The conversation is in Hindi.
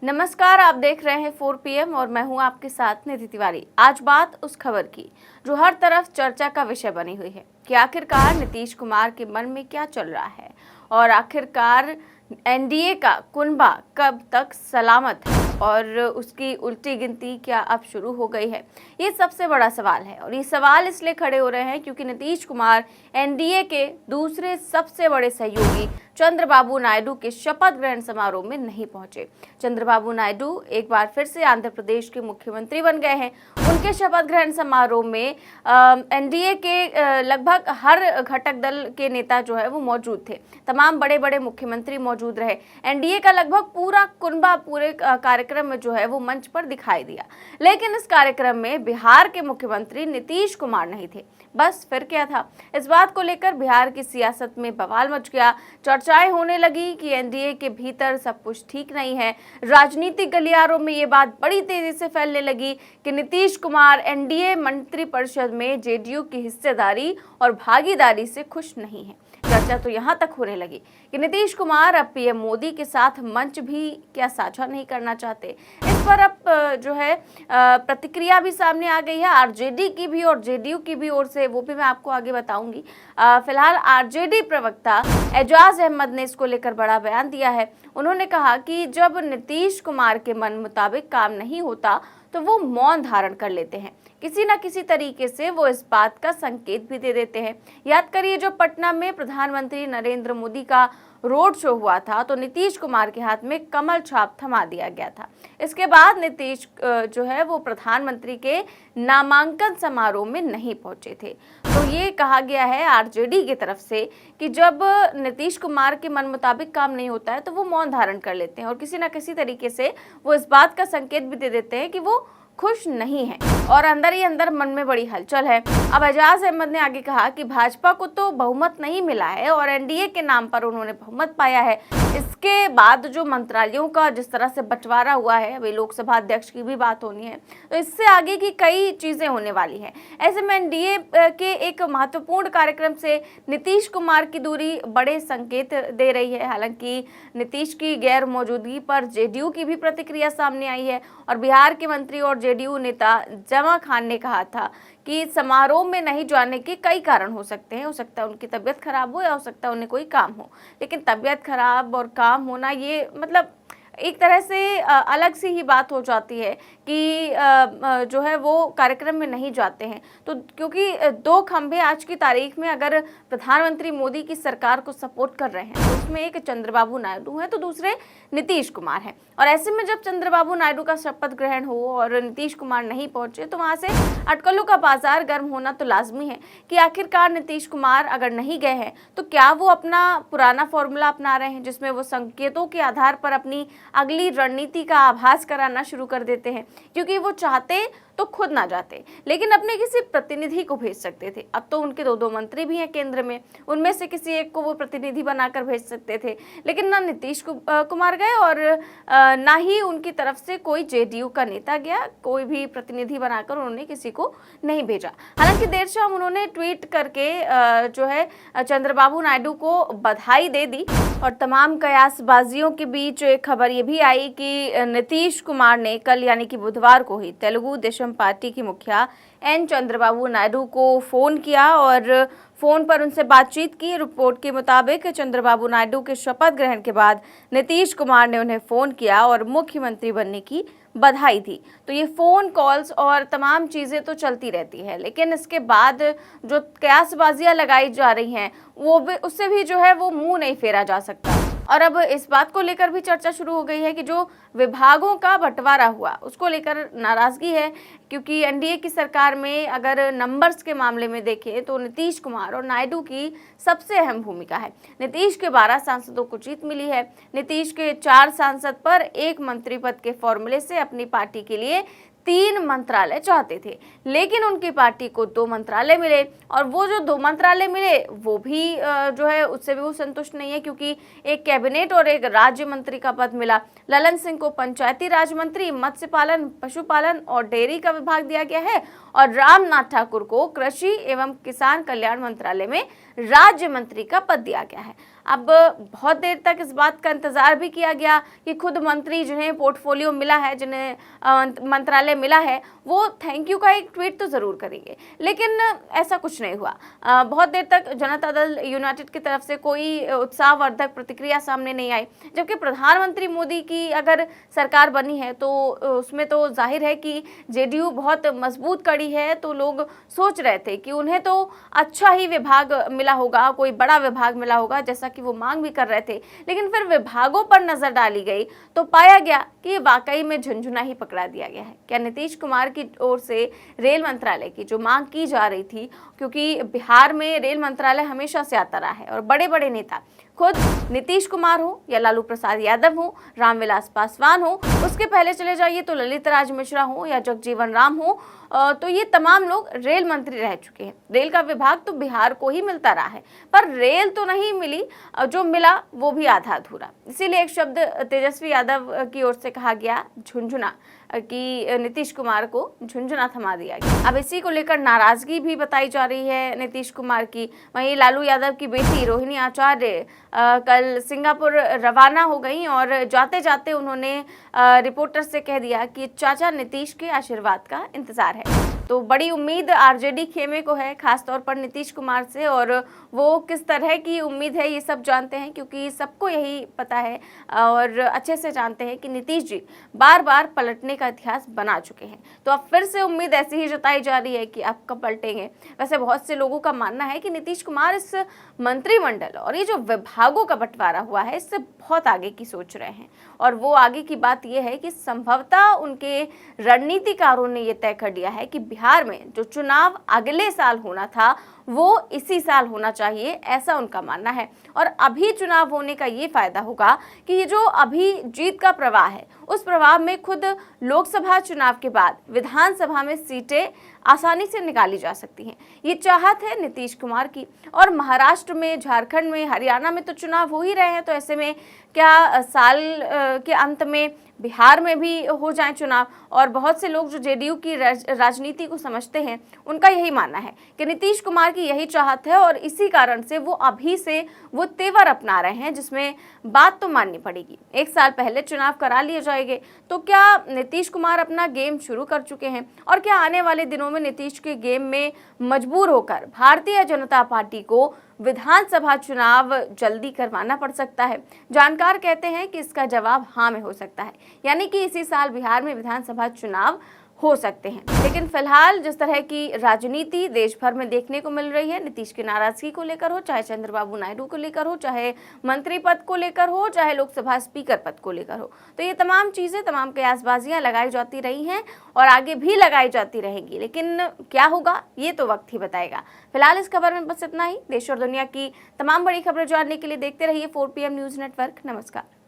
नमस्कार, आप देख रहे हैं 4 PM और मैं हूं आपके साथ निधि तिवारी। आज बात उस खबर की जो हर तरफ चर्चा का विषय बनी हुई है कि आखिरकार नीतीश कुमार के मन में क्या चल रहा है और आखिरकार एनडीए का कुनबा कब तक सलामत है और उसकी उल्टी गिनती क्या अब शुरू हो गई है। ये सबसे बड़ा सवाल है और ये सवाल इसलिए खड़े हो रहे हैं क्योंकि नीतीश कुमार एनडीए के दूसरे सबसे बड़े सहयोगी चंद्रबाबू नायडू के शपथ ग्रहण समारोह में नहीं पहुंचे। चंद्रबाबू नायडू एक बार फिर से आंध्र प्रदेश के मुख्यमंत्री बन गए हैं। उनके शपथ ग्रहण समारोह में एनडीए के लगभग हर घटक दल के नेता जो है वो मौजूद थे। तमाम बड़े बड़े मुख्यमंत्री मौजूद रहे। एनडीए का लगभग पूरा कुनबा पूरे कार्यक्रम में जो है वो मंच पर दिखाई दिया। लेकिन इस कार्यक्रम में बिहार के मुख्यमंत्री नीतीश कुमार नहीं थे। बस फिर क्या था? इस बात को लेकर बिहार की सियासत में बवाल मच गया। चर्चाएं होने लगी कि एनडीए के भीतर सब कुछ ठीक नहीं है। राजनीतिक गलियारों में ये बात बड़ी तेजी से फैलने लगी कि नीतीश कुमार एनडीए मंत्रिपरिषद में जेडीयू की हिस्सेदारी और भागीदारी से खुश नहीं है। चर्चा तो यहाँ तक होने लगी कि नीतीश कुमार अब पीएम मोदी के साथ मंच भी क्या साझा नहीं करना चाहते। इस पर अब जो है प्रतिक्रिया भी सामने आ गई है आरजेडी की भी और जेडीयू की भी ओर से, वो भी मैं आपको आगे बताऊंगी। फिलहाल आरजेडी प्रवक्ता एजाज अहमद ने इसको लेकर बड़ा बयान दिया है। उन्होंने कहा कि जब नीतीश कुमार के मन मुताबिक काम नहीं होता तो वो मौन धारण कर लेते हैं। किसी न किसी तरीके से वो इस बात का संकेत भी दे देते हैं। याद करिए, जो पटना में प्रधानमंत्री नरेंद्र मोदी का रोड शो हुआ था तो नीतीश कुमार के हाथ में कमल छाप थमा दिया गया था। इसके बाद नीतीश जो है वो प्रधानमंत्री के नामांकन समारोह में नहीं पहुंचे थे। तो ये कहा गया है आरजेडी की तरफ से कि जब नीतीश कुमार के मन मुताबिक काम नहीं होता है तो वो मौन धारण कर लेते हैं और किसी न किसी तरीके से वो इस बात का संकेत भी दे देते हैं कि वो खुश नहीं है और अंदर ही अंदर मन में बड़ी हलचल है। अब एजाज अहमद ने आगे कहा कि भाजपा को तो बहुमत नहीं मिला है और एनडीए के नाम पर उन्होंने बहुमत पाया है। इसके बाद जो मंत्रालयों का जिस तरह से बंटवारा हुआ है, अभी लोकसभा अध्यक्ष की भी बात होनी है, तो इससे आगे की कई चीजें होने वाली है। ऐसे में एनडीए के एक महत्वपूर्ण कार्यक्रम से नीतीश कुमार की दूरी बड़े संकेत दे रही है। हालांकि नीतीश की गैर मौजूदगी पर जेडीयू की भी प्रतिक्रिया सामने आई है और बिहार के मंत्री और जेडीयू नेता जमा खान ने कहा था कि समारोह में नहीं जाने के कई कारण हो सकते हैं। हो सकता है उनकी तबीयत खराब हो या हो सकता है उन्हें कोई काम हो, लेकिन तबीयत खराब और काम होना ये मतलब एक तरह से अलग सी ही बात हो जाती है कि जो है वो कार्यक्रम में नहीं जाते हैं। तो क्योंकि दो खंभे आज की तारीख में अगर प्रधानमंत्री मोदी की सरकार को सपोर्ट कर रहे हैं तो उसमें एक चंद्रबाबू नायडू है तो दूसरे नीतीश कुमार हैं। और ऐसे में जब चंद्रबाबू नायडू का शपथ ग्रहण हो और नीतीश कुमार नहीं पहुंचे तो वहां से अटकलों का बाजार गर्म होना तो लाजमी है कि आखिरकार नीतीश कुमार अगर नहीं गए हैं तो क्या वो अपना पुराना फॉर्मूला अपना रहे हैं जिसमें वो संकेतों के आधार पर अपनी अगली रणनीति का आभास कराना शुरू कर देते हैं। क्योंकि वो चाहते तो खुद ना जाते लेकिन अपने किसी प्रतिनिधि को भेज सकते थे। अब तो उनके दो मंत्री भी हैं केंद्र में, उनमें से किसी एक को वो प्रतिनिधि बनाकर भेज सकते थे, लेकिन ना नीतीश कुमार गए और ना ही उनकी तरफ से कोई जेडीयू का नेता गया। कोई भी प्रतिनिधि बनाकर उन्होंने किसी को नहीं भेजा। हालांकि देर शाम उन्होंने ट्वीट करके जो है चंद्रबाबू नायडू को बधाई दे दी और तमाम कयासबाजियों के बीच एक खबर ये भी आई कि नीतीश कुमार ने कल यानी कि बुधवार को ही तेलुगु देशम पार्टी की मुखिया एन चंद्रबाबू नायडू को फोन किया और फोन पर उनसे बातचीत की। रिपोर्ट के मुताबिक चंद्रबाबू नायडू के शपथ ग्रहण के बाद नीतीश कुमार ने उन्हें फोन किया और मुख्यमंत्री बनने की बधाई दी। तो ये फोन कॉल्स और तमाम चीजें तो चलती रहती है, लेकिन इसके बाद जो कयासबाजियां लगाई जा रही हैं वो भी उससे भी जो है वो मुंह नहीं फेरा जा सकता। और अब इस बात को लेकर भी चर्चा शुरू हो गई है कि जो विभागों का बंटवारा हुआ उसको लेकर नाराजगी है, क्योंकि एनडीए की सरकार में अगर नंबर्स के मामले में देखें तो नीतीश कुमार और नायडू की सबसे अहम भूमिका है। नीतीश के 12 सांसदों को जीत मिली है। नीतीश के 4 सांसद पर 1 मंत्री पद के फॉर्मूले से अपनी पार्टी के लिए 3 मंत्रालय चाहते थे, लेकिन उनकी पार्टी को 2 मंत्रालय मिले और वो जो 2 मंत्रालय मिले वो भी जो है उससे भी वो संतुष्ट नहीं है, क्योंकि एक कैबिनेट और एक राज्य मंत्री का पद मिला। ललन सिंह को पंचायती राज मंत्री, मत्स्य पालन, पशुपालन और डेयरी का विभाग दिया गया है और रामनाथ ठाकुर को कृषि एवं किसान कल्याण मंत्रालय में राज्य मंत्री का पद दिया गया है। अब बहुत देर तक इस बात का इंतजार भी किया गया कि खुद मंत्री जिन्हें पोर्टफोलियो मिला है, जिन्हें मंत्रालय मिला है, वो थैंक यू का एक ट्वीट तो जरूर करेंगे, लेकिन ऐसा कुछ नहीं हुआ। बहुत देर तक जनता दल यूनाइटेड की तरफ से कोई उत्साहवर्धक प्रतिक्रिया सामने नहीं आई, जबकि प्रधानमंत्री मोदी की अगर सरकार बनी है तो उसमें तो जाहिर है कि जेडीयू बहुत मजबूत कड़ी है, तो लोग सोच रहे थे कि उन्हें तो अच्छा ही विभाग मिला होगा, कोई बड़ा विभाग मिला होगा, जैसा कि वो मांग भी कर रहे थे। लेकिन फिर विभागों पर नजर डाली गई तो पाया गया कि वाकई में झुनझुना ही पकड़ा दिया गया है। क्या नीतीश कुमार की ओर से रेल मंत्रालय की जो मांग की जा रही थी, क्योंकि बिहार में रेल मंत्रालय हमेशा से आता रहा है और बड़े बड़े नेता, खुद नीतीश कुमार हो या लालू प्रसाद यादव हो, रामविलास पासवान हो, उसके पहले चले जाइए तो ललित राज मिश्रा हो या जगजीवन राम हो, तो ये तमाम लोग रेल मंत्री रह चुके हैं। रेल का विभाग तो बिहार को ही मिलता रहा है, पर रेल तो नहीं मिली, जो मिला वो भी आधा अधूरा। इसीलिए एक शब्द तेजस्वी यादव की ओर से कहा गया, झुनझुना, कि नीतीश कुमार को झुनझुना थमा दिया गया। अब इसी को लेकर नाराजगी भी बताई जा रही है नीतीश कुमार की। वहीं लालू यादव की बेटी रोहिणी आचार्य कल सिंगापुर रवाना हो गई और जाते जाते उन्होंने रिपोर्टर से कह दिया कि चाचा नीतीश के आशीर्वाद का इंतजार है। तो बड़ी उम्मीद आरजेडी खेमे को है, खासतौर पर नीतीश कुमार से, और वो किस तरह की उम्मीद है ये सब जानते हैं, क्योंकि सबको यही पता है और अच्छे से जानते हैं कि नीतीश जी बार बार पलटने का इतिहास बना चुके हैं। तो अब फिर से उम्मीद ऐसी ही जताई जा रही है कि अब कब पलटेंगे। वैसे बहुत से लोगों का मानना है कि नीतीश कुमार इस मंत्रिमंडल और ये जो विभागों का बंटवारा हुआ है, इससे बहुत आगे की सोच रहे हैं, और वो आगे की बात यह है कि संभवतः उनके रणनीतिकारों ने यह तय कर लिया है कि बिहार में जो चुनाव अगले साल होना था वो इसी साल होना चाहिए, ऐसा उनका मानना है। और अभी चुनाव होने का ये फायदा होगा कि ये जो अभी जीत का प्रवाह है, उस प्रवाह में खुद लोकसभा चुनाव के बाद विधानसभा में सीटें आसानी से निकाली जा सकती हैं। ये चाहत है नीतीश कुमार की। और महाराष्ट्र में, झारखंड में, हरियाणा में तो चुनाव हो ही रहे हैं, तो ऐसे में क्या साल के अंत में बिहार में भी हो जाए चुनाव। और बहुत से लोग जो जेडीयू की राजनीति को समझते हैं, उनका यही मानना है कि नीतीश कुमार की यही चाहत है, और इसी कारण से वो अभी से वो तेवर अपना रहे हैं जिसमें बात तो माननी पड़ेगी। एक साल पहले चुनाव करा लिए जाएंगे, तो क्या नीतीश कुमार अपना गेम शुरू कर चुके हैं, और क्या आने वाले दिनों में नीतीश के गेम में मजबूर होकर भारतीय जनता पार्टी को विधानसभा चुनाव जल्दी करवाना पड़ सकता है? जानकार कहते हैं कि इसका जवाब हाँ में हो सकता है, यानी कि इसी साल बिहार में विधानसभा चुनाव हो सकते हैं। लेकिन फिलहाल जिस तरह की राजनीति देश भर में देखने को मिल रही है, नीतीश की नाराजगी को लेकर हो, चाहे चंद्रबाबू नायडू को लेकर हो, चाहे मंत्री पद को लेकर हो, चाहे लोकसभा स्पीकर पद को लेकर हो, तो ये तमाम चीजें, तमाम कयासबाजियां लगाई जाती रही हैं और आगे भी लगाई जाती रहेंगी। लेकिन क्या होगा ये तो वक्त ही बताएगा। फिलहाल इस खबर में बस इतना ही। देश और दुनिया की तमाम बड़ी खबरें जानने के लिए देखते रहिए 4PM न्यूज नेटवर्क। नमस्कार।